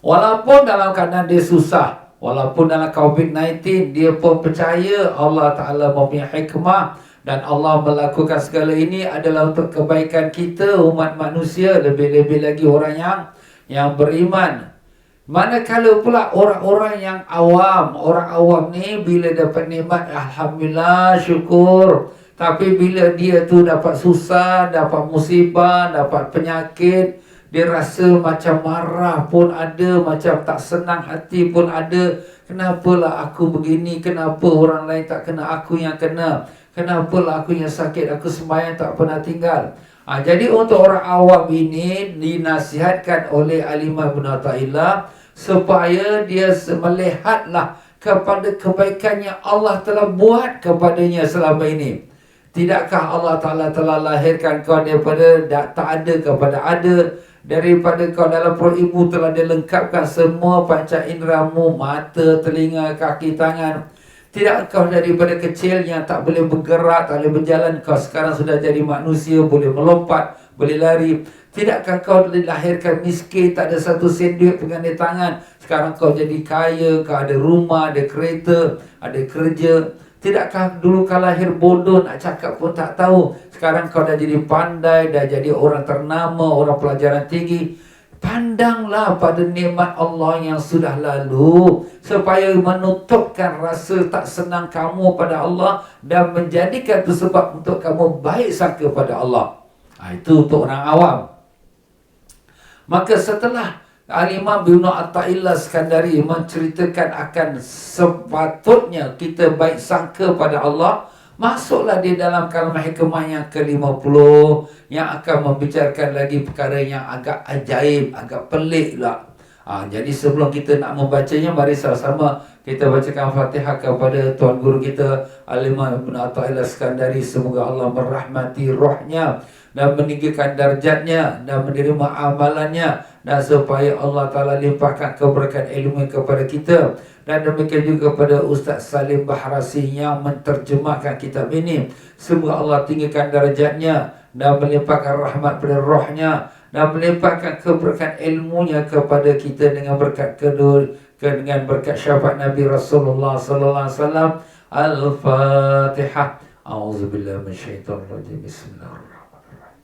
Walaupun dalam keadaan dia susah, walaupun dalam COVID-19, dia pun percaya Allah Ta'ala mempunyai hikmah dan Allah melakukan segala ini adalah untuk kebaikan kita umat manusia, lebih-lebih lagi orang yang beriman. Manakala pula orang-orang yang awam, orang awam ni bila dapat nikmat, alhamdulillah, syukur. Tapi bila dia tu dapat susah, dapat musibah, dapat penyakit, dia rasa macam marah pun ada, macam tak senang hati pun ada. Kenapalah aku begini, kenapa orang lain tak kena, aku yang kena. Kenapalah aku yang sakit, aku sembahyang tak pernah tinggal. Jadi untuk orang awam ini dinasihatkan oleh Al-Imam Ibn Athaillah supaya dia melihatlah kepada kebaikan yang Allah telah buat kepadanya selama ini. Tidakkah Allah Ta'ala telah lahirkan kau daripada tak ada kepada ada, daripada kau dalam perut ibu telah dilengkapkan semua panca inderamu, mata, telinga, kaki, tangan. Tidakkah daripada kecil yang tak boleh bergerak, tak boleh berjalan, kau sekarang sudah jadi manusia, boleh melompat, boleh lari. Tidakkah kau dilahirkan miskin, tak ada satu sen duit pegang di tangan, sekarang kau jadi kaya, kau ada rumah, ada kereta, ada kerja. Tidakkah dulu kau lahir bodoh, nak cakap pun tak tahu, sekarang kau dah jadi pandai, dah jadi orang ternama, orang pelajaran tinggi. Pandanglah pada nikmat Allah yang sudah lalu supaya menutupkan rasa tak senang kamu pada Allah dan menjadikan itu sebab untuk kamu baik sangka pada Allah. Itu untuk orang awam. Maka setelah Al-Imam Ibn Athaillah Skandari menceritakan akan sepatutnya kita baik sangka pada Allah, masuklah di dalam kalam hikmah yang ke-50 yang akan membicarakan lagi perkara yang agak ajaib, agak pelik pula. Jadi sebelum kita nak membacanya, mari sama-sama kita bacakan Fatihah kepada Tuan Guru kita Al-Imam Ibn Athaillah Skandari. Semoga Allah merahmati rohnya dan meninggikan darjatnya dan menerima amalannya, dan supaya Allah Ta'ala limpahkan keberkatan ilmu kepada kita. Dan demikian juga kepada Ustaz Salim Bahrasi yang menterjemahkan kitab ini. Semoga Allah tinggikan darjatnya dan melimpahkan rahmat pada rohnya dan melimpahkan keberkatan ilmunya kepada kita dengan berkat kedua, dengan berkat syafaat Nabi Rasulullah sallallahu alaihi wasallam. Al-Fatihah. A'udzubillahi minasyaitonir rajim. Bismillahirrahmanirrahim.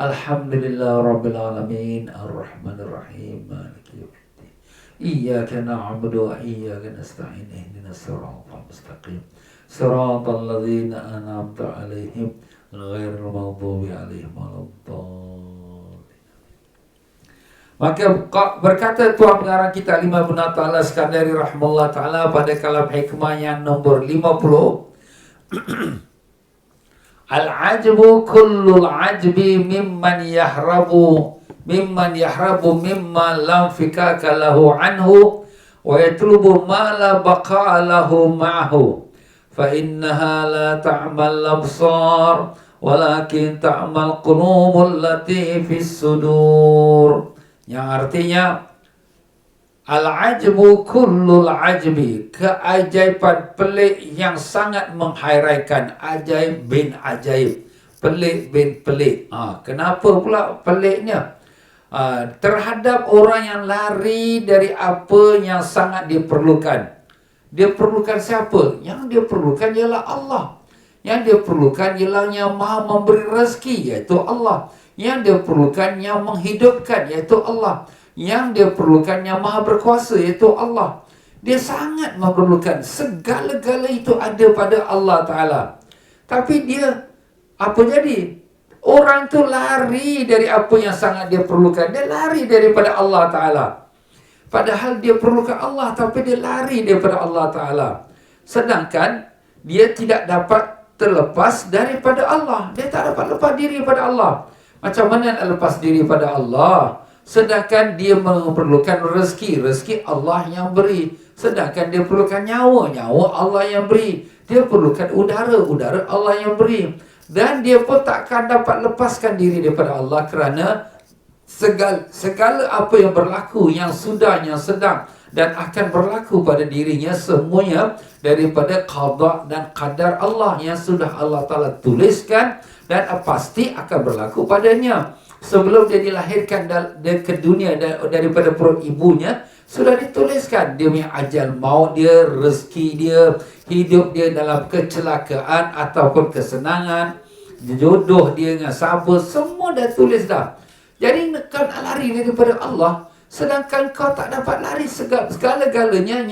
Alhamdulillah rabbil alamin, arrahmanir rahim, maliki yaumiddin. Iyyaka na'budu wa iyyaka nasta'in. Ihdinas siratal mustaqim. Siratal ladzina an'amta 'alaihim ghairil maghdubi 'alaihim waladdallin. Maka berkata Tuan Pengarang kita Al-Imam Ibn Athaillah Skandari rahimahullah ta'ala pada kalam hikmah yang nombor 50. Al-ajbu kullul ajbi mimman yahrabu mimma lam fikaka lahu anhu wa yatlubu ma la baqa'a lahu ma'ahu fa innaha la ta'mal absar walakin ta'mal qulubul lati fis sudur. Yang artinya al-ajbu kullul ajbi, keajaiban pelik yang sangat menghairaikan, ajaib bin ajaib, pelik bin pelik. Kenapa pula peliknya? Terhadap orang yang lari dari apa yang sangat diperlukan. Dia perlukan siapa? Yang dia perlukan ialah Allah. Yang dia perlukan ialah yang maha memberi rezeki, iaitu Allah. Yang dia perlukan yang menghidupkan, iaitu Allah. Yang dia perlukan yang maha berkuasa, iaitu Allah. Dia sangat memerlukan, segala-gala itu ada pada Allah Ta'ala. Tapi dia, apa jadi? Orang tu lari dari apa yang sangat dia perlukan. Dia lari daripada Allah Ta'ala. Padahal dia perlukan Allah, tapi dia lari daripada Allah Ta'ala. Sedangkan dia tidak dapat terlepas daripada Allah. Dia tak dapat lepas diri pada Allah. Macam mana nak lepas diri pada Allah? Sedangkan dia memerlukan rezeki. Rezeki Allah yang beri. Sedangkan dia perlukan nyawa. Nyawa Allah yang beri. Dia perlukan udara. Udara Allah yang beri. Dan dia pun takkan dapat lepaskan diri daripada Allah kerana segala apa yang berlaku, yang sudah, yang sedang dan akan berlaku pada dirinya, semuanya daripada qada dan qadar Allah yang sudah Allah Ta'ala tuliskan dan pasti akan berlaku padanya. Sebelum dia dilahirkan ke dunia daripada perut ibunya, sudah dituliskan dia punya ajal maut dia, rezeki dia, hidup dia dalam kecelakaan ataupun kesenangan, jodoh dia dengan siapa, semua dah tulis dah. Jadi kau nak lari daripada Allah, sedangkan kau tak dapat lari segala-galanya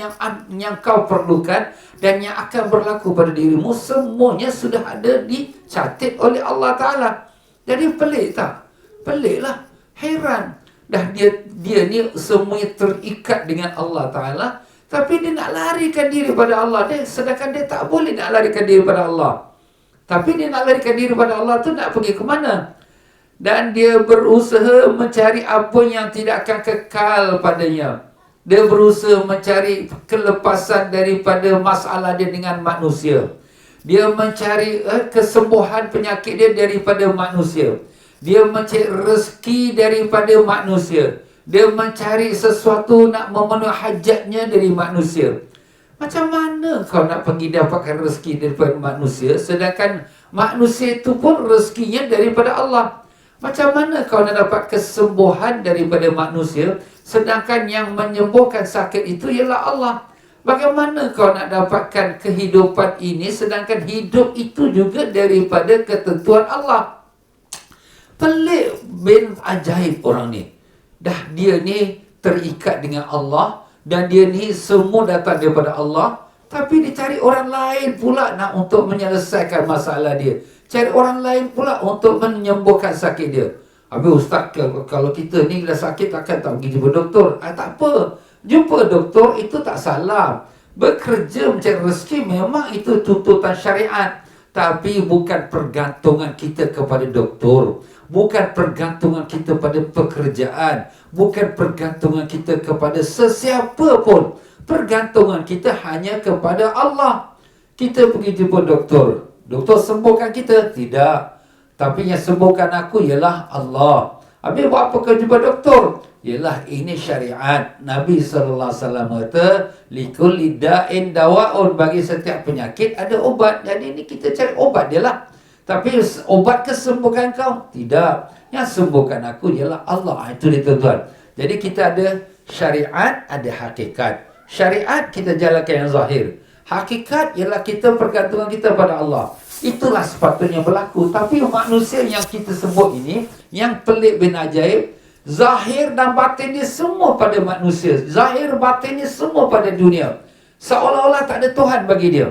yang kau perlukan dan yang akan berlaku pada dirimu, semuanya sudah ada dicatat oleh Allah Ta'ala. Jadi pelik tak? Peliklah, heran. Dah dia ni semuanya terikat dengan Allah Ta'ala, tapi dia nak larikan diri pada Allah dia, sedangkan dia tak boleh nak larikan diri pada Allah. Tapi dia nak larikan diri pada Allah tu nak pergi ke mana? Dan dia berusaha mencari apa yang tidak akan kekal padanya. Dia berusaha mencari kelepasan daripada masalah dia dengan manusia. Dia mencari kesembuhan penyakit dia daripada manusia. Dia mencari rezeki daripada manusia. Dia mencari sesuatu nak memenuhi hajatnya dari manusia. Macam mana kau nak pergi dapatkan rezeki daripada manusia, sedangkan manusia itu pun rezekinya daripada Allah? Macam mana kau nak dapat kesembuhan daripada manusia, sedangkan yang menyembuhkan sakit itu ialah Allah? Bagaimana kau nak dapatkan kehidupan ini, sedangkan hidup itu juga daripada ketentuan Allah? Pelik bin ajaib orang ni. Dah dia ni terikat dengan Allah, dan dia ni semua datang daripada Allah, tapi dia cari orang lain pula nak untuk menyelesaikan masalah dia. Cari orang lain pula untuk menyembuhkan sakit dia. Habis ustaz, kalau kita ni dah sakit takkan tak pergi jumpa doktor? Tak apa. Jumpa doktor itu tak salah. Bekerja mencari rezeki memang itu tuntutan syariat. Tapi bukan pergantungan kita kepada doktor. Bukan pergantungan kita pada pekerjaan. Bukan pergantungan kita kepada sesiapa pun. Pergantungan kita hanya kepada Allah. Kita pergi jumpa doktor. Doktor sembuhkan kita? Tidak. Tapi yang sembuhkan aku ialah Allah. Habis buat apa kau jumpa doktor? Ialah ini syariat. Nabi SAW kata, likulli da'in dawa'un, bagi setiap penyakit ada obat. Jadi ini kita cari obat dia lah. Tapi obat kesembuhkan kau? Tidak. Yang sembuhkan aku ialah Allah. Itu dia tuan-tuan. Jadi kita ada syariat, ada hakikat. Syariat kita jalankan yang zahir. Hakikat ialah kita pergantungan kita pada Allah. Itulah sepatutnya berlaku. Tapi manusia yang kita sebut ini, yang pelik bin ajaib, zahir dan batin dia semua pada manusia. Zahir batin dia semua pada dunia. Seolah-olah tak ada Tuhan bagi dia.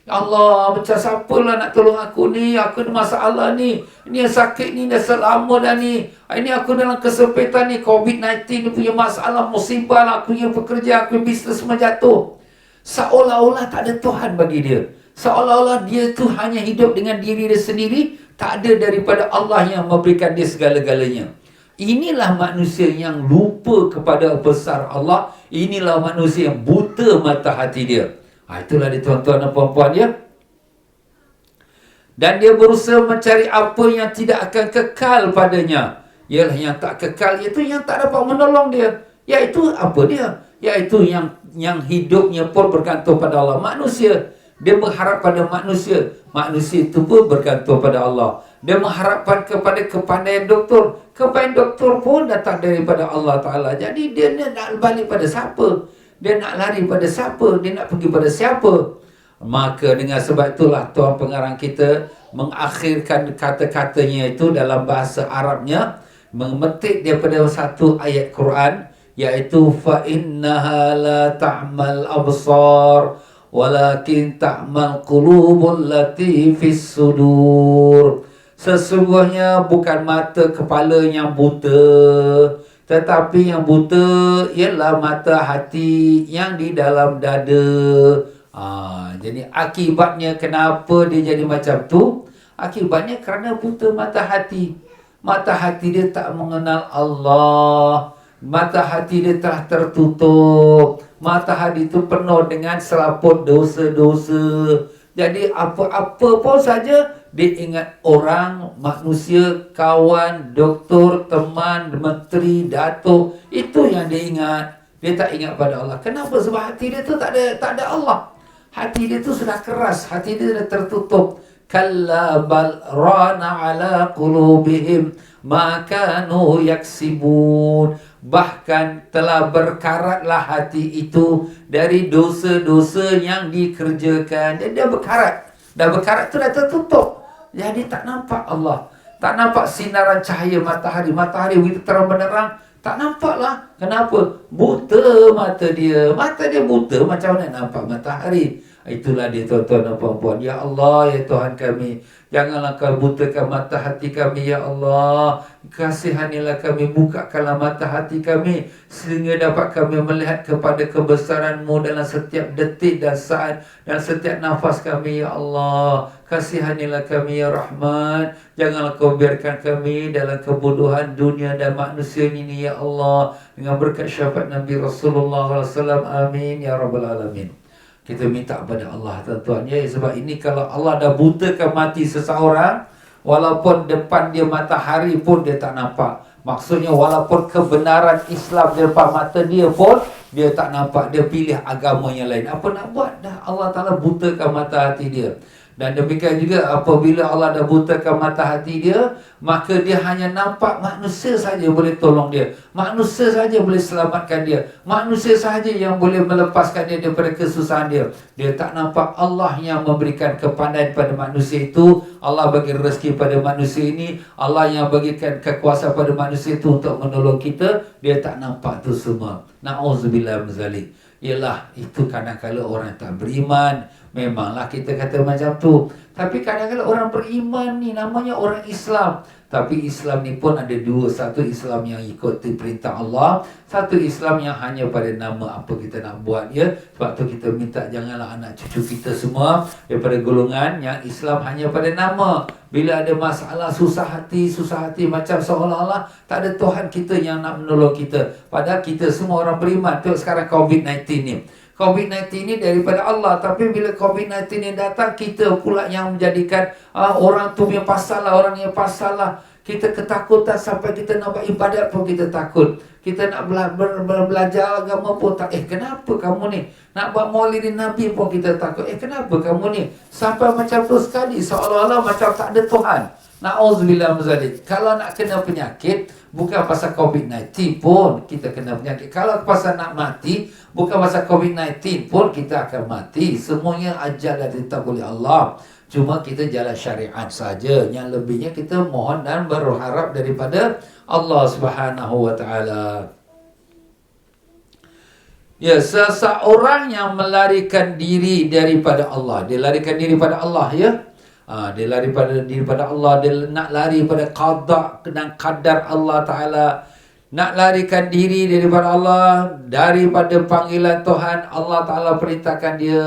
Allah, macam siapalah nak tolong aku ni? Aku ada masalah ni. Ini yang sakit ni dah selama dah ni. Ini aku dalam kesempitan ni. COVID-19 ni punya masalah, musibah lah. Aku punya pekerja, aku punya bisnes semua jatuh. Seolah-olah tak ada Tuhan bagi dia. Seolah-olah dia tu hanya hidup dengan diri dia sendiri. Tak ada daripada Allah yang memberikan dia segala-galanya. Inilah manusia yang lupa kepada besar Allah. Inilah manusia yang buta mata hati dia. Itulah dia tuan-tuan dan puan-puan dia. Dan dia berusaha mencari apa yang tidak akan kekal padanya. Ialah yang tak kekal, iaitu yang tak dapat menolong dia. Iaitu apa dia? Iaitu yang hidupnya pun bergantung pada Allah. Manusia, dia berharap pada manusia. Manusia itu pun bergantung pada Allah. Dia mengharapkan kepada kepandaian doktor. Kepandaian doktor pun datang daripada Allah Ta'ala. Jadi dia nak balik pada siapa? Dia nak lari pada siapa? Dia nak pergi pada siapa? Maka dengan sebab itulah tuan pengarang kita mengakhirkan kata-katanya itu dalam bahasa Arabnya, memetik daripada satu ayat Quran, iaitu fa innaha la ta'mal absar walakin ta'mal qulubul lati fis sudur. Sesungguhnya bukan mata kepala yang buta, tetapi yang buta ialah mata hati yang di dalam dada. Jadi akibatnya kenapa dia jadi macam tu? Akibatnya kerana buta mata hati. Mata hati dia tak mengenal Allah. Mata hati dia telah tertutup. Mata hati itu penuh dengan selaput dosa-dosa. Jadi apa-apa pun saja dia ingat orang, manusia, kawan, doktor, teman, menteri, datuk. Itu yang dia ingat. Dia tak ingat pada Allah. Kenapa? Sebab hati dia tu tak ada Allah. Hati dia tu sudah keras. Hati dia sudah tertutup. Kalla bal rana ala qulubihim ma kanu yaksibun. Bahkan telah berkaratlah hati itu dari dosa-dosa yang dikerjakan. Dia berkarat. Dah berkarat tu dah tertutup. Jadi tak nampak Allah. Tak nampak sinaran cahaya matahari. Matahari begitu terang benderang, tak nampak lah. Kenapa? Buta mata dia. Mata dia buta, macam mana nampak matahari? Itulah dia tuan-tuan dan puan-puan. Ya Allah, ya Tuhan kami, janganlah kau butakan mata hati kami, ya Allah. Kasihanilah kami, bukakanlah mata hati kami, sehingga dapat kami melihat kepada kebesaran-Mu dalam setiap detik dan saat dan setiap nafas kami, ya Allah. Kasihanilah kami, ya Rahman. Janganlah kau biarkan kami dalam kebodohan dunia dan manusia ini, ya Allah. Dengan berkat syafaat Nabi Rasulullah SAW. Amin, ya Rabbal Alamin. Kita minta kepada Allah, tuan-tuan, ya. Sebab ini kalau Allah dah butakan mati seseorang, walaupun depan dia matahari pun dia tak nampak. Maksudnya walaupun kebenaran Islam di depan mata dia pun dia tak nampak. Dia pilih agama yang lain. Apa nak buat? Dah Allah Ta'ala butakan mata hati dia. Dan demikian juga apabila Allah dah butakan mata hati dia, maka dia hanya nampak manusia saja boleh tolong dia, manusia saja boleh selamatkan dia, manusia saja yang boleh melepaskan dia daripada kesusahan dia. Dia tak nampak Allah yang memberikan kepandaian pada manusia itu. Allah bagi rezeki pada manusia ini, Allah yang bagikan kekuasaan pada manusia itu untuk menolong kita. Dia tak nampak tu semua. Na'udzubillah min zalik. Ialah itu kadang-kadang orang tak beriman. Memanglah kita kata macam tu. Tapi kadang-kadang orang beriman ni namanya orang Islam. Tapi Islam ni pun ada dua. Satu Islam yang ikuti perintah Allah, satu Islam yang hanya pada nama apa kita nak buat, ya. Sebab tu kita minta janganlah anak cucu kita semua daripada golongan yang Islam hanya pada nama. Bila ada masalah susah hati macam seolah-olah tak ada Tuhan kita yang nak menolong kita. Padahal kita semua orang beriman. Tengok sekarang COVID-19 ni. COVID-19 ni daripada Allah. Tapi bila COVID-19 ni datang, kita pula yang menjadikan orang tu punya pasal lah, orang yang pasal lah. Kita ketakutan sampai kita nak buat ibadat pun kita takut. Kita nak belajar agama pun tak. Kenapa kamu ni? Nak buat maulidin Nabi pun kita takut. Kenapa kamu ni? Sampai macam tu sekali, seolah-olah macam tak ada Tuhan. Na'udzubillah min zalik. Kalau nak kena penyakit, bukan pasal COVID-19 pun kita kena penyakit. Kalau pasal nak mati, bukan pasal COVID-19 pun kita akan mati. Semuanya ajal dah ditetapkan oleh Allah. Cuma kita jalan syariat saja. Yang lebihnya kita mohon dan berharap daripada Allah Subhanahu wa taala. Ya, seseorang yang melarikan diri daripada Allah, dia larikan diri pada Allah, ya. Dia lari daripada Allah. Dia nak lari pada qada dan qadar Allah Ta'ala. Nak larikan diri daripada Allah, daripada panggilan Tuhan. Allah Ta'ala perintahkan dia,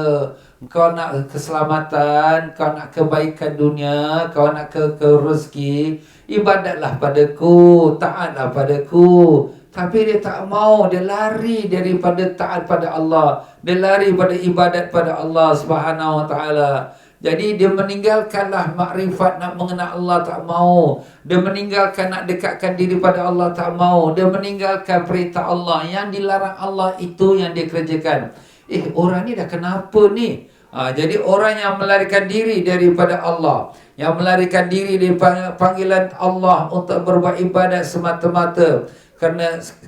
kau nak keselamatan, kau nak kebaikan dunia, kau nak ke rezeki, ibadatlah padaku, taatlah padaku. Tapi dia tak mau. Dia lari daripada taat pada Allah. Dia lari pada ibadat pada Allah Subhanahu wa ta'ala. Jadi dia meninggalkanlah makrifat, nak mengenal Allah tak mau. Dia meninggalkan nak dekatkan diri pada Allah tak mau. Dia meninggalkan perintah Allah. Yang dilarang Allah itu yang dia kerjakan. Orang ni dah kenapa ni? Jadi orang yang melarikan diri daripada Allah, yang melarikan diri dari panggilan Allah untuk berbuat ibadat semata-mata.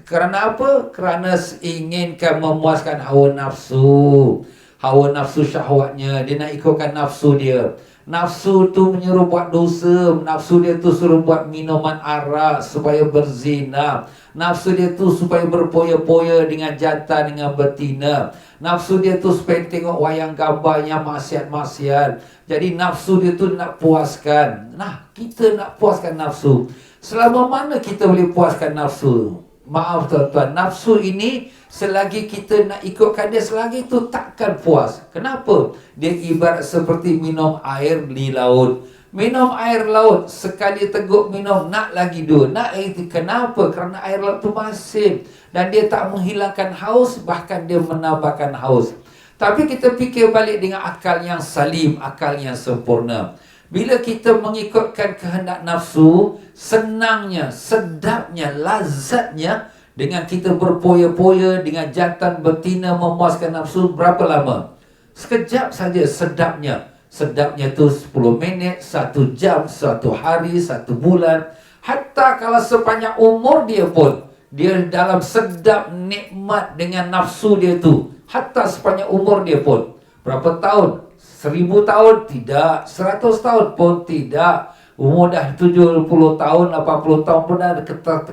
Kerana apa? Kerana inginkan memuaskan hawa nafsu. Hawa nafsu syahwatnya. Dia nak ikutkan nafsu dia. Nafsu tu menyuruh buat dosa. Nafsu dia tu suruh buat minuman arak supaya berzina. Nafsu dia tu supaya berpoya-poya dengan jantan, dengan betina. Nafsu dia tu supaya tengok wayang gambar yang maksiat-maksiat. Jadi nafsu dia tu nak puaskan. Nah, kita nak puaskan nafsu. Selama mana kita boleh puaskan nafsu? Maaf tuan-tuan, nafsu ini selagi kita nak ikutkan dia, selagi itu takkan puas. Kenapa? Dia ibarat seperti minum air di laut. Minum air laut, sekali teguk minum, nak lagi dua. Nak itu kenapa? Kerana air laut itu masin. Dan dia tak menghilangkan haus, bahkan dia menambahkan haus. Tapi kita fikir balik dengan akal yang salim, akal yang sempurna. Bila kita mengikutkan kehendak nafsu, senangnya, sedapnya, lazatnya, dengan kita berpoya-poya dengan jantan betina memuaskan nafsu, berapa lama? Sekejap saja sedapnya. Sedapnya tu 10 minit, 1 jam, 1 hari, 1 bulan. Hatta kalau sepanjang umur dia pun, dia dalam sedap nikmat dengan nafsu dia tu. Hatta sepanjang umur dia pun. Berapa tahun? 1000 tahun? Tidak. 100 tahun pun tidak. Umur dah 70 tahun, 80 tahun pun dah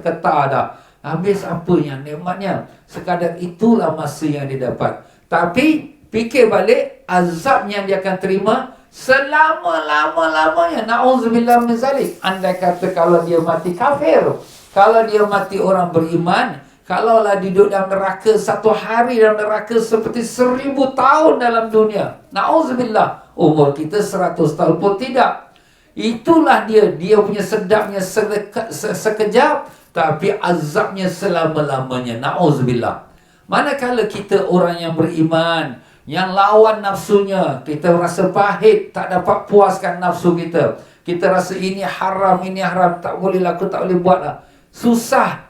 ketar dah. Habis apa yang nikmatnya? Sekadar itulah masa yang dia dapat. Tapi fikir balik, azab yang dia akan terima selama-lama-lamanya. Na'udzubillah min zalik. Andai kata kalau dia mati kafir, kalau dia mati orang beriman, kalaulah duduk dalam neraka, satu hari dalam neraka seperti 1000 tahun dalam dunia. Na'udzubillah. Umur kita 100 tahun pun tidak. Itulah dia punya sedapnya sekejap, tapi azabnya selama-lamanya. Na'udzubillah. Manakala kita orang yang beriman, yang lawan nafsunya, kita rasa pahit, tak dapat puaskan nafsu kita. Kita rasa ini haram, tak boleh laku, tak boleh buat lah. Susah.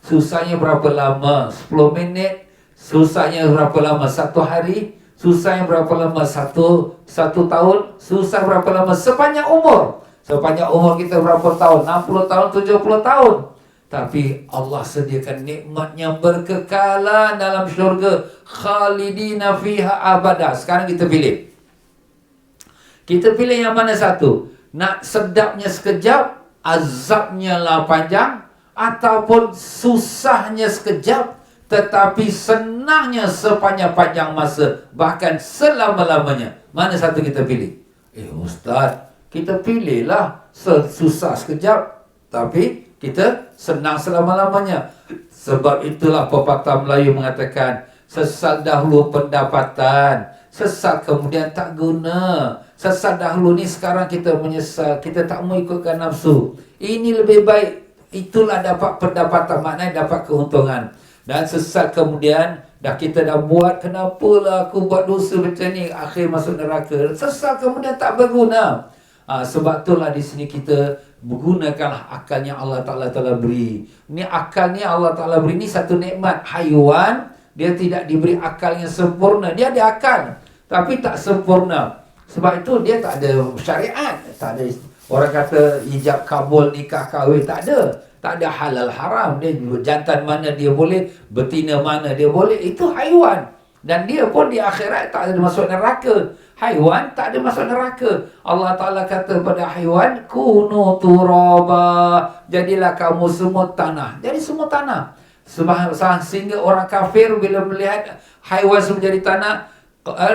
Susahnya berapa lama? 10 minit. Susahnya berapa lama? 1 hari. Susahnya berapa lama? Satu tahun. Susah berapa lama? Sepanjang umur. Sepanjang umur kita berapa tahun? 60 tahun, 70 tahun. Tapi Allah sediakan nikmat yang berkekalan dalam syurga. Khalidina fiha abada. Sekarang kita pilih. Kita pilih yang mana satu? Nak sedapnya sekejap, azabnya lah panjang, ataupun susahnya sekejap, tetapi senangnya sepanjang-panjang masa, bahkan selama-lamanya. Mana satu kita pilih? Ustaz, kita pilihlah susah sekejap, tapi kita senang selama-lamanya. Sebab itulah pepatah Melayu mengatakan, sesat dahulu pendapatan, sesat kemudian tak guna. Sesat dahulu ni, sekarang kita menyesal, kita tak mau ikutkan nafsu. Ini lebih baik. Itulah dapat pendapatan, maknanya dapat keuntungan. Dan sesat kemudian, kita dah buat, kenapalah aku buat dosa macam ni, akhir masuk neraka. Sesat kemudian tak berguna. Sebab itulah di sini kita menggunakanlah akal yang Allah Ta'ala telah beri. Ini akal ni Allah Ta'ala beri, ni satu nikmat. Haiwan, dia tidak diberi akal yang sempurna. Dia ada akal, tapi tak sempurna. Sebab itu dia tak ada syariat. Tak ada, orang kata ijab kabul, nikah kahwin, tak ada. Tak ada halal haram. Dia jantan mana dia boleh, betina mana dia boleh. Itu haiwan. Dan dia pun di akhirat tak ada masuk neraka. Haiwan tak ada masuk neraka. Allah Ta'ala kata pada haiwan, kunu turaba, jadilah kamu semua tanah. Jadi semua tanah. Sehingga orang kafir bila melihat haiwan semua jadi tanah,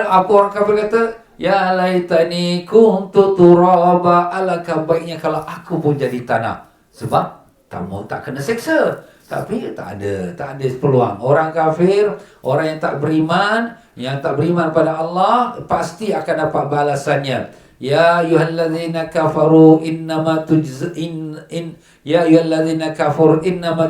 apa orang kafir kata? Ya laitani kuntu turaba, alangkah baiknya kalau aku pun jadi tanah. Sebab kamu tak kena seksa. Tapi tak ada peluang. Orang kafir, orang yang tak beriman pada Allah, pasti akan dapat balasannya. Ya ayyuhallazina kafaru innama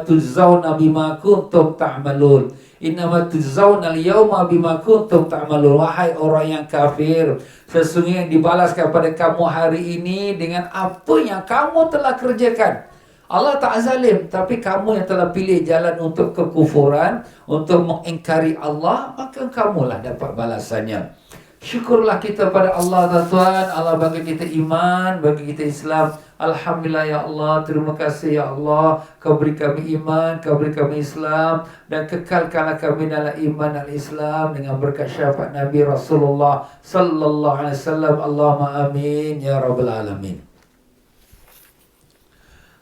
tujzauna bima kuntum ta'malun. Innama tujzauna al-yawma bima kuntum ta'malun. Wahai orang yang kafir, sesungguhnya dibalaskan pada kamu hari ini dengan apa yang kamu telah kerjakan. Allah tak zalim, tapi kamu yang telah pilih jalan untuk kekufuran, untuk mengingkari Allah, maka kamulah dapat balasannya. Syukurlah kita pada Allah, tuan. Allah bagi kita iman, bagi kita Islam. Alhamdulillah ya Allah, terima kasih ya Allah. Kau beri kami iman, Kau beri kami Islam, dan kekalkanlah kami dalam iman dan Islam dengan berkat syafaat Nabi Rasulullah sallallahu alaihi wasallam. Allahumma amin ya rabbal alamin.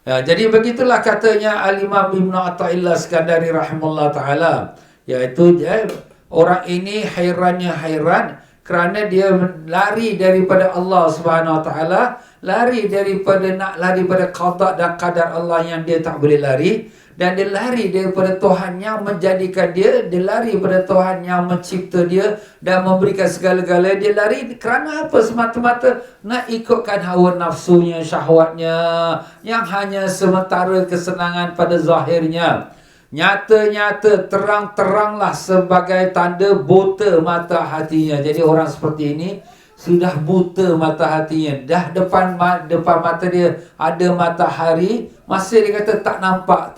Ya, jadi begitulah katanya Al-Imam Ibn Athaillah Iskandari rahimahullah ta'ala. Iaitu orang ini hairan kerana dia lari daripada Allah Subhanahu Wa Ta'ala, lari daripada qada dan qadar Allah yang dia tak boleh lari, dan dia lari daripada Tuhan yang menjadikan dia lari daripada Tuhan yang mencipta dia dan memberikan segala-galanya. Dia lari kerana apa? Semata-mata nak ikutkan hawa nafsunya, syahwatnya, yang hanya sementara kesenangan pada zahirnya. Nyata-nyata, terang-teranglah sebagai tanda buta mata hatinya. Jadi orang seperti ini sudah buta mata hatinya. Dah depan mata dia ada matahari, masih dia kata tak nampak.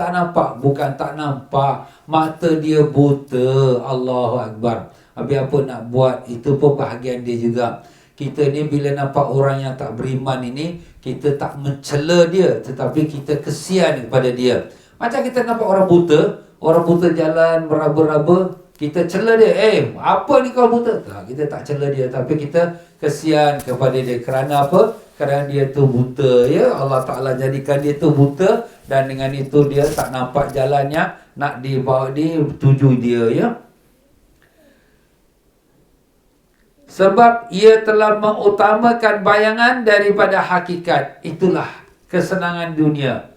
Bukan tak nampak, mata dia buta. Allahu Akbar. Habis apa nak buat, itu pun bahagian dia juga. Kita ni bila nampak orang yang tak beriman ini, kita tak mencela dia, tetapi kita kesian kepada dia. Macam kita nampak orang buta jalan beraba-raba, kita cela dia, apa ni kau buta? Kita tak cela dia, tapi kita kesian kepada dia. Kerana apa? Kerana dia tu buta, ya. Allah Ta'ala jadikan dia tu buta, dan dengan itu dia tak nampak jalannya nak dibawa tuju dia, ya. Sebab ia telah mengutamakan bayangan daripada hakikat. Itulah kesenangan dunia.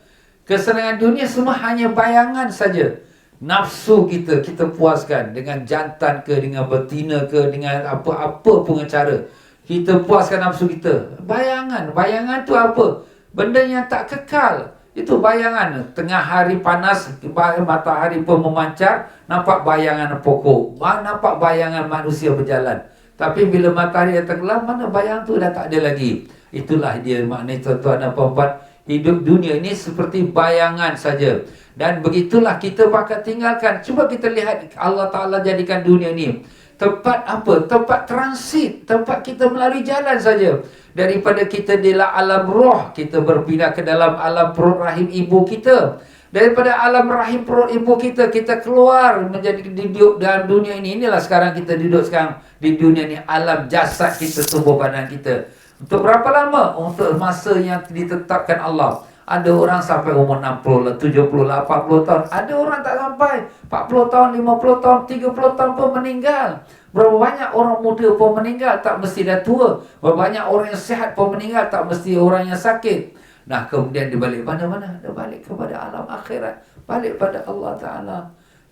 Kesenangan dunia semua hanya bayangan saja. Nafsu kita puaskan dengan jantan ke, dengan betina ke, dengan apa-apa pun cara. Kita puaskan nafsu kita. Bayangan tu apa? Benda yang tak kekal. Itu bayangan. Tengah hari panas, matahari pun memancar, nampak bayangan pokok, nampak bayangan manusia berjalan. Tapi bila matahari dah tenggelam, mana bayang tu dah tak ada lagi. Itulah dia maknanya, tuan-tuan dan puan-puan, hidup dunia ini seperti bayangan saja. Dan begitulah kita bakal tinggalkan. Cuba kita lihat Allah Ta'ala jadikan dunia ini tempat apa? Tempat transit. Tempat kita melalui jalan saja. Daripada kita di alam roh, kita berpindah ke dalam alam perut rahim ibu kita. Daripada alam rahim perut ibu kita, kita keluar menjadi duduk dalam dunia ini. Inilah sekarang kita duduk sekarang di dunia ini. Alam jasad kita, tubuh badan kita. Untuk berapa lama? Untuk masa yang ditetapkan Allah. Ada orang sampai umur 60, 70, 80 tahun. Ada orang tak sampai 40 tahun, 50 tahun, 30 tahun pun meninggal. Berapa banyak orang muda pun meninggal, tak mesti dah tua. Berapa banyak orang yang sihat pun meninggal, tak mesti orang yang sakit. Nah, kemudian dia balik mana-mana? Dia balik kepada alam akhirat, balik pada Allah Ta'ala.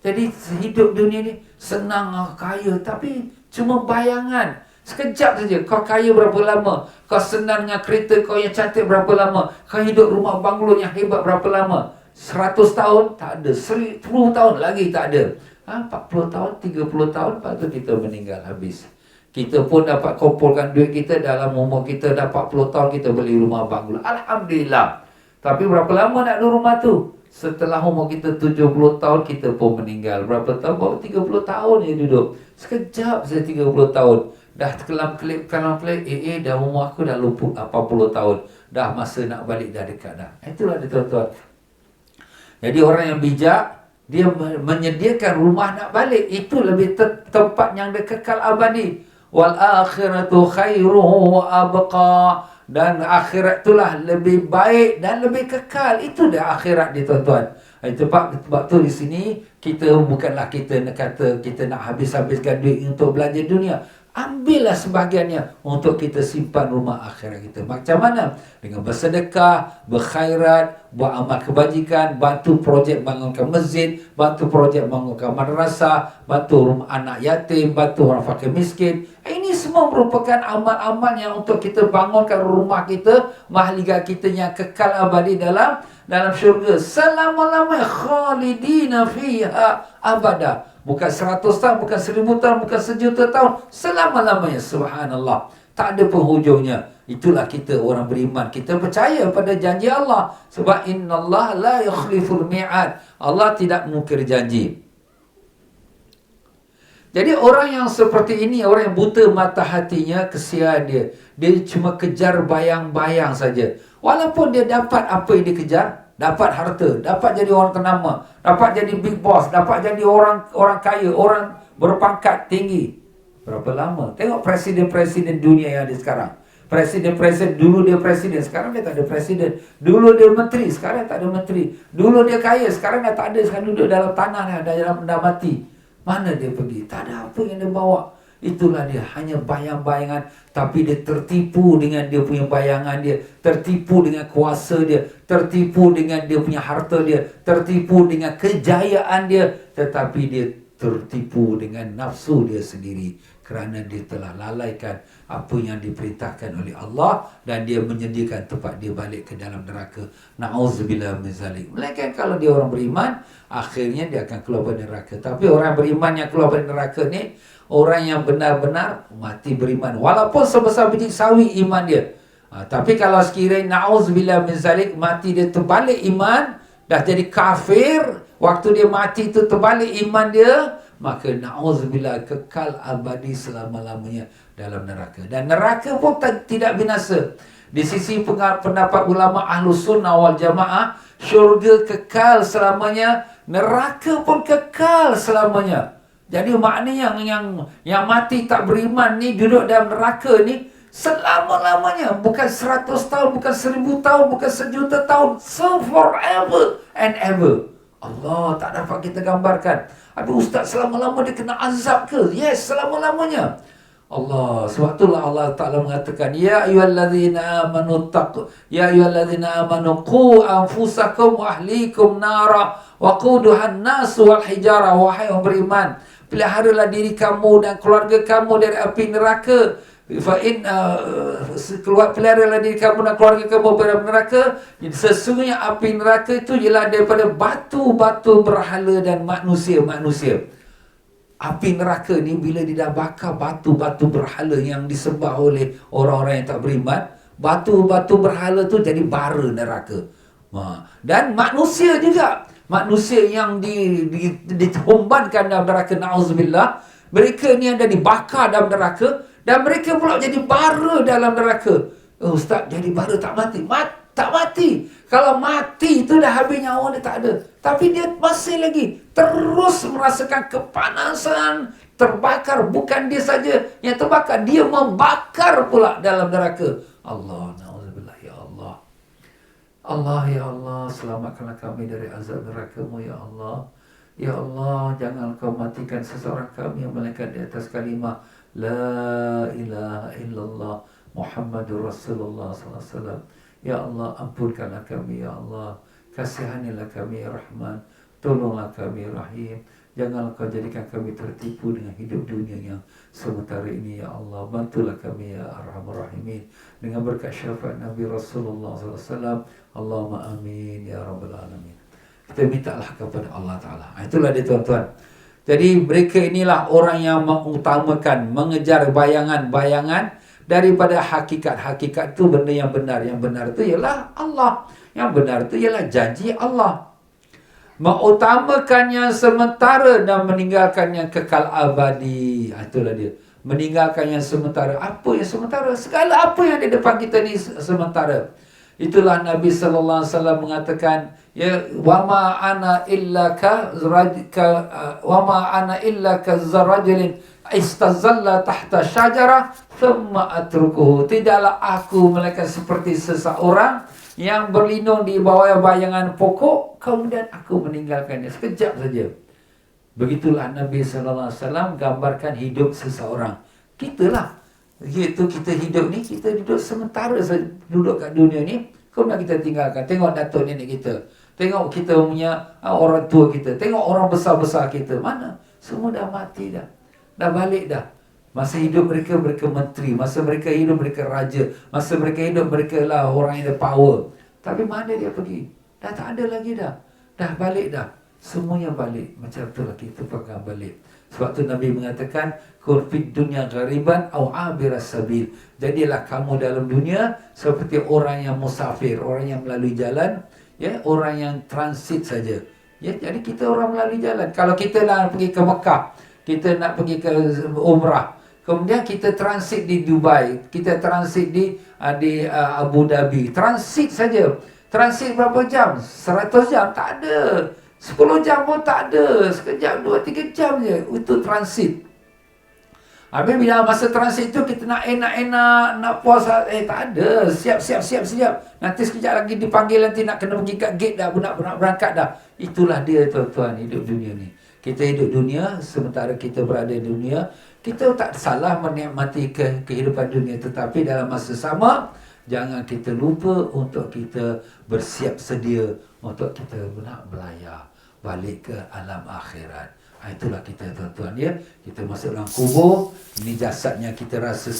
Jadi hidup dunia ni senang, kaya, tapi cuma bayangan. Sekejap saja. Kau kaya berapa lama? Kau senang dengan kereta kau yang cantik berapa lama? Kau hidup rumah banglo yang hebat berapa lama? 100 tahun? Tak ada. 10 tahun lagi tak ada. 40 tahun, 30 tahun, lepas tu kita meninggal habis. Kita pun dapat kumpulkan duit kita dalam umur kita dah 40 tahun, kita beli rumah banglo. Alhamdulillah. Tapi berapa lama nak ada rumah tu? Setelah umur kita 70 tahun, kita pun meninggal. Berapa tahun? Baru 30 tahun je duduk. Sekejap saya 30 tahun. Dah kelam-kelip, dah umur aku dah lupa 40 tahun. Dah masa nak balik dah dekat dah. Itulah dia, tuan-tuan. Jadi orang yang bijak, dia menyediakan rumah nak balik. Itu lebih tempat yang kekal abadi. Wal akhiratu khairuhu wa abqa. Dan akhirat itulah lebih baik dan lebih kekal. Itu dah akhirat dia, tuan-tuan. Sebab tu di sini kita bukanlah kita nak kata kita nak habis-habiskan duit untuk belanja dunia. Ambillah sebahagiannya untuk kita simpan rumah akhirat kita. Macam mana? Dengan bersedekah, berkhairat, buat amal kebajikan, bantu projek bangunkan masjid, bantu projek bangunkan madrasah, bantu rumah anak yatim, bantu orang fakir miskin. Ini semua merupakan amal-amal yang untuk kita bangunkan rumah kita, mahligai kita yang kekal abadi dalam syurga. Selama-lamanya, khalidina fiha abada. Bukan 100 tahun, bukan 1000 tahun, bukan 1 juta tahun. Selama-lamanya, subhanallah. Tak ada penghujungnya. Itulah kita orang beriman. Kita percaya pada janji Allah. Sebab innallaha la yukhliful mi'ad. Allah tidak mungkir janji. Jadi orang yang seperti ini, orang yang buta mata hatinya, kesian dia. Dia cuma kejar bayang-bayang saja. Walaupun dia dapat apa yang dia kejar, dapat harta, dapat jadi orang ternama, dapat jadi big boss, dapat jadi orang kaya, orang berpangkat tinggi. Berapa lama? Tengok presiden-presiden dunia yang ada sekarang. Presiden-presiden, dulu dia presiden, sekarang dia tak ada presiden. Dulu dia menteri, sekarang tak ada menteri. Dulu dia kaya, sekarang dah tak ada, sekarang duduk dalam tanah, dah mati. Mana dia pergi? Tak ada apa yang dia bawa. Itulah dia, hanya bayang-bayangan. Tapi dia tertipu dengan dia punya bayangan dia. Tertipu dengan kuasa dia. Tertipu dengan dia punya harta dia. Tertipu dengan kejayaan dia. Tetapi dia tertipu dengan nafsu dia sendiri. Kerana dia telah lalaikan apa yang diperintahkan oleh Allah. Dan dia menyediakan tempat dia balik ke dalam neraka. Na'udzubillah min zalik. Melainkan kalau dia orang beriman, akhirnya dia akan keluar dari neraka. Tapi orang beriman yang keluar dari neraka ni, orang yang benar-benar mati beriman. Walaupun sebesar biji sawi iman dia. Tapi kalau sekiranya na'udzubillah min zalik, mati dia terbalik iman, dah jadi kafir, waktu dia mati tu terbalik iman dia, maka na'udzubillah kekal abadi selama-lamanya dalam neraka. Dan neraka pun tidak binasa. Di sisi pendapat ulama Ahlus Sunnah wal Jamaah, syurga kekal selamanya, neraka pun kekal selamanya. Jadi maknanya yang mati tak beriman ni duduk dalam neraka ni selama-lamanya, bukan 100 tahun, bukan 1000 tahun, bukan 1 juta tahun, so forever and ever. Allah tak dapat kita gambarkan. Aduh ustaz, selama-lama dia kena azab ke? Yes, selama-lamanya. Allah, sebab itulah Allah Ta'ala mengatakan, Ya ayyuhallazina amanu qu anfusakum wa ahlikum nara wa quduhan nasu wal hijara. Wahai orang beriman, peliharalah diri kamu dan keluarga kamu dari api neraka. Peliharalah diri kamu dan keluarga kamu dari neraka. Sesungguhnya api neraka itu ialah daripada batu-batu berhala dan manusia-manusia. Api neraka ni bila dia dah bakar batu-batu berhala yang disembah oleh orang-orang yang tak beriman, batu-batu berhala tu jadi bara neraka. Dan manusia juga, manusia yang dihumbankan dalam neraka, na'udzubillah, mereka ni ada dibakar dalam neraka dan mereka pula jadi bara dalam neraka. Oh, ustaz, jadi bara tak mati? Tak mati. Kalau mati itu dah habis nyawa dia, tak ada. Tapi dia masih lagi terus merasakan kepanasan, terbakar. Bukan dia saja yang terbakar, dia membakar pula dalam neraka. Allah, na'udzubillah, ya Allah. Allah, ya Allah, selamatkanlah kami dari azab neraka-Mu, ya Allah. Ya Allah, jangan Kau matikan seseorang kami yang melainkan di atas kalimah La ilaha illallah Muhammadur Rasulullah SAW. Ya Allah, ampunkanlah kami, ya Allah. Kasihanilah kami, ya Rahman. Tolonglah kami, ya Rahim. Janganlah Kau jadikan kami tertipu dengan hidup dunia yang sementara ini, ya Allah. Bantulah kami, ya Arhamar Rahimin. Dengan berkat syafaat Nabi Rasulullah SAW. Allahumma amin, ya Rabbal Alamin. Kita mintalah kepada Allah Ta'ala. Itulah dia, tuan-tuan. Jadi mereka inilah orang yang mengutamakan, mengejar bayangan-bayangan daripada hakikat. Hakikat itu benda yang benar. Yang benar itu ialah Allah. Yang benar itu ialah janji Allah. Mengutamakan yang sementara dan meninggalkan yang kekal abadi. Itulah dia. Meninggalkan yang sementara. Apa yang sementara? Segala apa yang di depan kita ni sementara. Itulah Nabi sallallahu alaihi wasallam mengatakan, ya, wama ana illa ka zarajulin istazalla tahta syajara thumma atrukuhu. Tidaklah aku melainkan seperti seseorang yang berlindung di bawah bayangan pokok, kemudian aku meninggalkannya sekejap saja. Begitulah Nabi sallallahu alaihi wasallam gambarkan hidup seseorang. Kitalah, gitu kita hidup ni, kita duduk sementara saja, duduk kat dunia ni, kemudian kita tinggalkan. Tengok datuk nenek kita, tengok kita punya orang tua kita, tengok orang besar-besar kita, mana? Semua dah mati dah balik dah. Masa hidup mereka menteri, masa mereka hidup mereka raja, masa mereka hidup mereka lah orang yang ada power. Tapi mana dia pergi? Dah tak ada lagi dah balik dah. Semuanya balik. Macam itulah kita pegang balik. Sebab tu Nabi mengatakan, kun fid dunya ghariban aw abiras sabil. Jadilah kamu dalam dunia seperti orang yang musafir, orang yang melalui jalan, ya, orang yang transit saja. Ya, jadi kita orang melalui jalan. Kalau kita nak pergi ke Mekah, kita nak pergi ke Umrah, kemudian kita transit di Dubai, kita transit di Abu Dhabi, transit saja. Transit berapa jam? 100 jam? Tak ada. 10 jam pun tak ada. Sekejap, 2-3 jam je. Itu transit. Habis bila masa transit tu kita nak enak-enak, nak puas, tak ada. Siap. Nanti sekejap lagi dipanggil, nanti nak kena pergi kat gate dah, nak berangkat dah. Itulah dia, tuan-tuan, hidup dunia ni. Kita hidup dunia, sementara kita berada di dunia, kita tak salah menikmati kehidupan dunia. Tetapi dalam masa sama, jangan kita lupa untuk kita bersiap sedia untuk kita nak belayar balik ke alam akhirat. Itulah kita, tuan-tuan, ya. Kita masuk dalam kubur, ini jasadnya kita rasa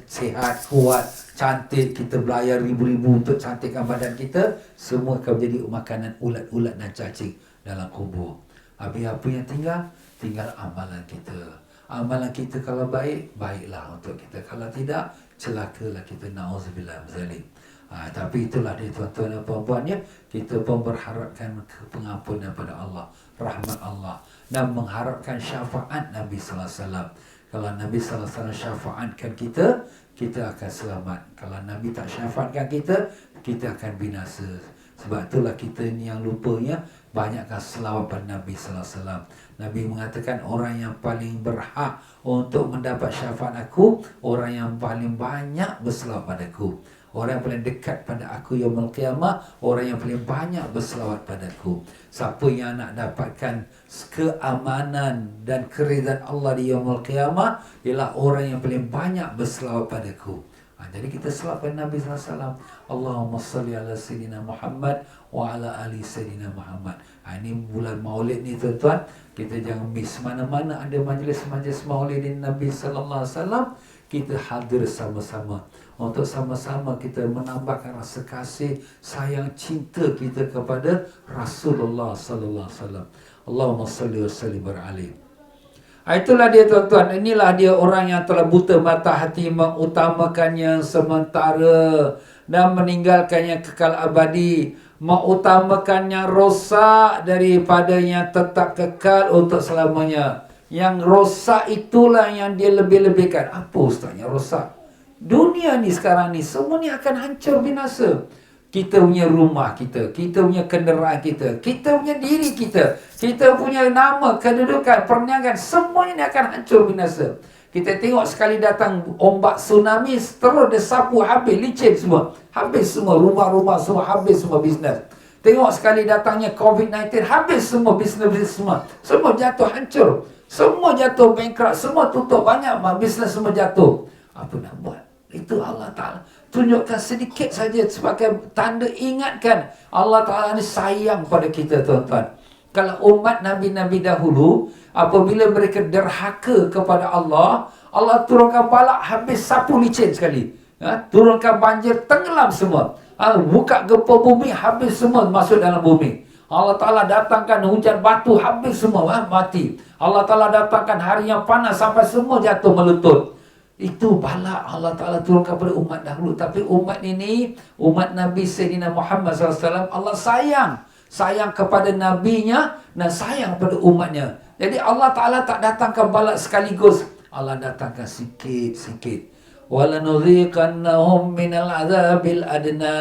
sihat, kuat, cantik. Kita belayar ribu-ribu untuk cantikkan badan kita. Semua akan menjadi makanan ulat-ulat dan cacing dalam kubur. Habis apa yang tinggal? Tinggal amalan kita. Amalan kita kalau baik, baiklah untuk kita. Kalau tidak, celakalah kita. Na'udzubillah min zalik. Tapi itulah dia tuan-tuan dan puan-puan ya, kita pun berharapkan pengampunan daripada Allah, rahmat Allah, dan mengharapkan syafaat Nabi sallallahu alaihi wasallam. Kalau Nabi sallallahu alaihi wasallam syafaatkan kita, kita akan selamat. Kalau Nabi tak syafaatkan kita, kita akan binasa. Sebab itulah kita ni yang lupanya banyakkan selawat pada Nabi sallallahu alaihi wasallam. Nabi mengatakan orang yang paling berhak untuk mendapat syafaat aku, orang yang paling banyak berselawat padaku. Orang yang paling dekat pada aku yaumul qiyamah, orang yang paling banyak berselawat padaku. Siapa yang nak dapatkan keamanan dan keridhaan Allah di yaumul qiyamah ialah orang yang paling banyak berselawat padaku. Jadi kita selawat pada Nabi SAW. Allahumma salli ala Sayyidina Muhammad wa ala ali Sayyidina Muhammad. Ini bulan Maulid ni tuan-tuan, kita jangan miss. Mana-mana ada majlis-majlis Maulidin Nabi sallallahu alaihi wasallam, kita hadir sama-sama untuk sama-sama kita menambahkan rasa kasih, sayang, cinta kita kepada Rasulullah sallallahu alaihi wasallam. Allahumma salli wa sallim alaihi. Itulah dia tuan-tuan, inilah dia orang yang telah buta mata hati, mengutamakan yang sementara dan meninggalkan yang kekal abadi, mengutamakan yang rosak daripada yang tetap kekal untuk selamanya. Yang rosak itulah yang dia lebih-lebihkan. Apa ustaz yang rosak? Dunia ni sekarang ni semua ni akan hancur binasa. Kita punya rumah kita punya kenderaan kita punya diri kita punya nama, kedudukan, perniagaan, semuanya ni akan hancur binasa. Kita tengok sekali datang ombak tsunami, terus dia sapu habis, licin semua. Habis semua rumah-rumah semua, habis semua bisnes. Tengok sekali datangnya COVID-19, habis semua bisnes semua. Semua jatuh hancur. Semua jatuh bankrupt, semua tutup, banyak bisnes semua jatuh. Apa nak buat? Itu Allah Ta'ala tunjukkan sedikit saja sebagai tanda ingatkan Allah Ta'ala ni sayang pada kita tuan-tuan. Kalau umat Nabi-Nabi dahulu, apabila mereka derhaka kepada Allah, Allah turunkan balak habis sapu licin sekali. Turunkan banjir, tenggelam semua. Buka gempa bumi, habis semua masuk dalam bumi. Allah Ta'ala datangkan hujan batu, habis semua mati. Allah Ta'ala datangkan hari yang panas sampai semua jatuh melutut. Itu bala Allah Ta'ala turunkan kepada umat dahulu. Tapi umat ini, umat Nabi Sayyidina Muhammad SAW, Allah sayang kepada nabinya dan sayang kepada umatnya. Jadi Allah Ta'ala tak datangkan bala sekaligus, Allah datangkan sikit-sikit. وَلَنُذِيقَنَّهُمْ مِنَ الْعَذَابِ الْأَدْنَى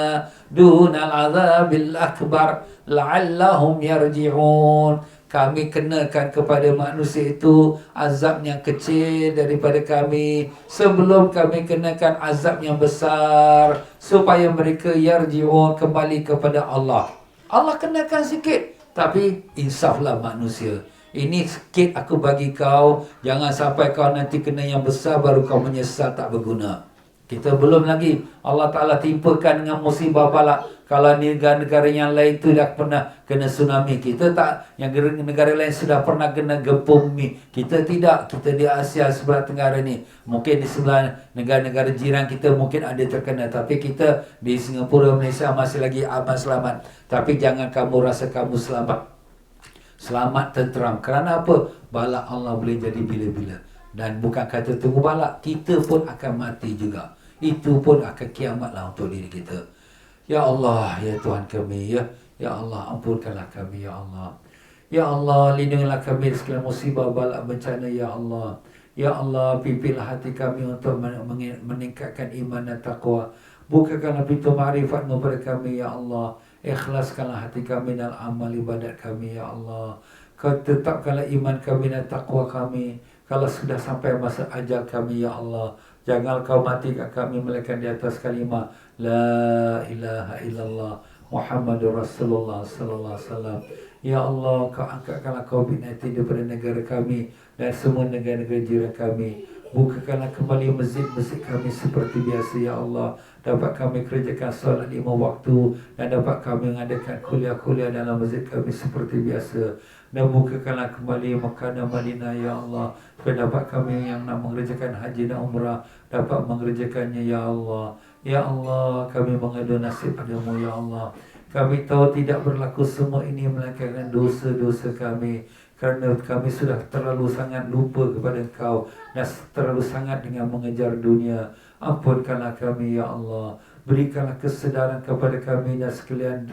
دُونَ الْعَذَابِ الْأَكْبَرِ لَعَلَّهُمْ يَرْجِعُونَ. Kami kenakan kepada manusia itu azab yang kecil daripada kami sebelum kami kenakan azab yang besar, supaya mereka yarji'un, kembali kepada Allah. Allah kenakan sikit, tapi insaflah manusia. Ini sikit aku bagi kau, jangan sampai kau nanti kena yang besar baru kau menyesal tak berguna. Kita belum lagi Allah Ta'ala timpakan dengan musibah balak. Kalau negara-negara yang lain tu dah pernah kena tsunami, kita tak. Yang negara lain sudah pernah kena gempa bumi, kita tidak. Kita di Asia sebelah tenggara ni, mungkin di sebelah negara-negara jiran kita mungkin ada terkena, tapi kita di Singapura, Malaysia masih lagi aman selamat. Tapi jangan kamu rasa kamu selamat tenteram. Kerana apa? Balak Allah boleh jadi bila-bila. Dan bukan kata tunggu balak, kita pun akan mati juga. Itu pun akan kiamatlah untuk diri kita. Ya Allah, ya Tuhan kami, ya Allah, ampunkanlah kami, ya Allah. Ya Allah, lindungilah kami dari segala musibah, balak, bencana, ya Allah. Ya Allah, pimpinlah hati kami untuk meningkatkan iman dan taqwa. Bukakanlah pintu ma'rifatmu pada kami, ya Allah. Ikhlaskanlah hati kami dalam amal ibadat kami, ya Allah. Kau tetapkanlah iman kami dan taqwa kami. Kalau sudah sampai masa ajal kami, ya Allah, jangan kau matikan kami melainkan di atas kalimah La ilaha illallah Muhammadur Rasulullah sallallahu alaihi wasallam. Ya Allah, kau angkatkanlah COVID-19 daripada negara kami dan semua negara-negara jiran kami. Bukakanlah kembali masjid-masjid kami seperti biasa, ya Allah. Dapat kami kerjakan solat 5 waktu dan dapat kami mengadakan kuliah-kuliah dalam masjid kami seperti biasa. Dan bukakanlah kembali Makkah dan Madinah, ya Allah, supaya dapat kami yang nak mengerjakan haji dan umrah dapat mengerjakannya, ya Allah. Ya Allah, kami mengadu nasib padamu, ya Allah. Kami tahu tidak berlaku semua ini melainkan dosa-dosa kami, kerana kami sudah terlalu sangat lupa kepada Engkau dan terlalu sangat dengan mengejar dunia. Ampunkanlah kami, ya Allah. Berikanlah kesedaran kepada kami dan sekalian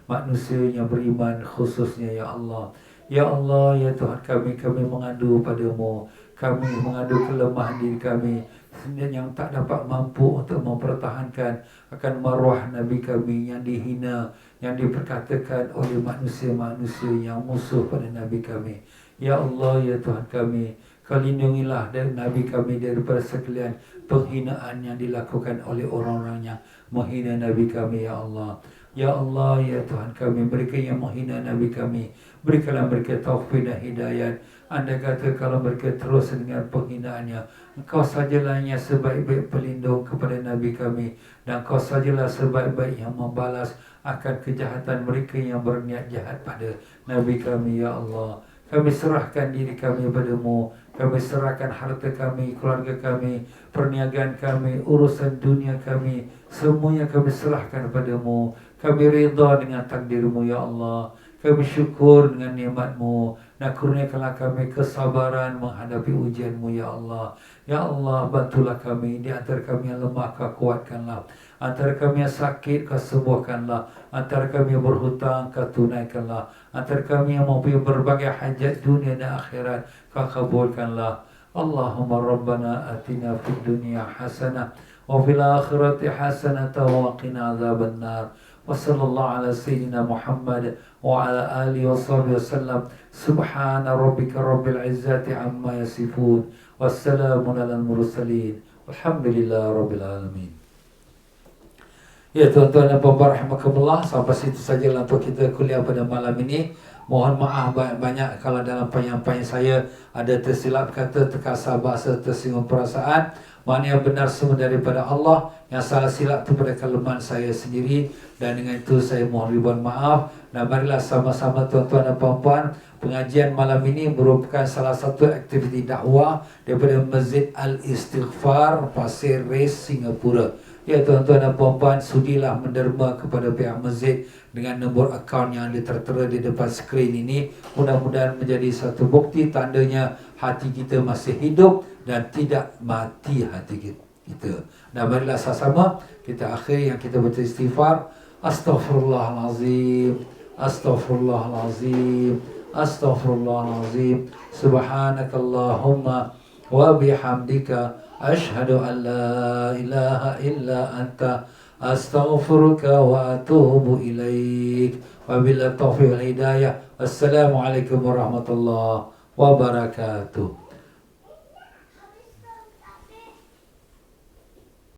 manusia yang beriman khususnya ya Allah. Ya Allah, ya Tuhan kami mengadu padamu. Kami mengadu kelemahan diri kami yang tak dapat mampu untuk mempertahankan akan maruah Nabi kami yang dihina, yang diperkatakan oleh manusia-manusia yang musuh pada Nabi kami. Ya Allah, ya Tuhan kami, Kau lindungilah dari Nabi kami daripada sekalian penghinaan yang dilakukan oleh orang-orang yang menghina Nabi kami, ya Allah. Ya Allah, ya Tuhan kami, mereka yang menghina Nabi kami, berikanlah mereka taufik dan hidayat. Anda kata kalau mereka terus dengan penghinaannya, Engkau sajalah yang sebaik-baik pelindung kepada Nabi kami, dan Engkau sajalah sebaik-baik yang membalas akan kejahatan mereka yang berniat jahat pada Nabi kami, ya Allah. Kami serahkan diri kami padamu. Kami serahkan harta kami, keluarga kami, perniagaan kami, urusan dunia kami, semuanya kami serahkan padamu. Kami rida dengan takdirmu, ya Allah. Kami syukur dengan nikmat-Mu. Dan kurniakanlah kami kesabaran menghadapi ujian-Mu, ya Allah. Ya Allah, bantulah kami. Di antara kami yang lemah, Kau kuatkanlah. Antara kami yang sakit, Kau sembuhkanlah. Antara kami yang berhutang, Kau tunaikanlah. Antara kami yang mempunyai berbagai hajat dunia dan akhirat, Kau kabulkanlah. Allahumma Rabbana atina fid dunya hasanah wa fil akhirati hasanah wa qina adzaban nar. Wa sallallahu ala sayyidina Muhammad wa ala alihi wa sahbihi wasallam. Subhana rabbika rabbil izzati amma yasifun. Wassalamun alal mursalin. Walhamdulillah rabbil alamin. Ya tuan-tuan dan puan-puan rahimakumullah, sampai situ sajalah untuk kita kuliah pada malam ini. Mohon maaf banyak-banyak kalau dalam penyampaian saya ada tersilap kata, terkasar bahasa, tersinggung perasaan. Mana yang benar semua daripada Allah, yang salah silap itu pada kelemahan saya sendiri, dan dengan itu saya mohon ribuan maaf. Dan marilah sama-sama tuan-tuan dan puan-puan, pengajian malam ini merupakan salah satu aktiviti dakwah daripada Masjid Al-Istighfar Pasir Ris, Singapura. Ya tuan-tuan dan puan-puan, sudilah menderma kepada pihak masjid dengan nombor akaun yang tertera di depan skrin ini. Mudah-mudahan menjadi satu bukti tandanya hati kita masih hidup dan tidak mati hati kita. Dan marilah sama-sama kita akhiri yang kita beristighfar. Astaghfirullahalazim, astaghfirullahalazim, astaghfirullahalazim. Subhanakallahumma wa bihamdika ashhadu an la ilaha illa anta astaghfiruka wa atubu ilaik. Wabillahi taufiq wal hidayah. Assalamualaikum warahmatullahi wabarakatuh.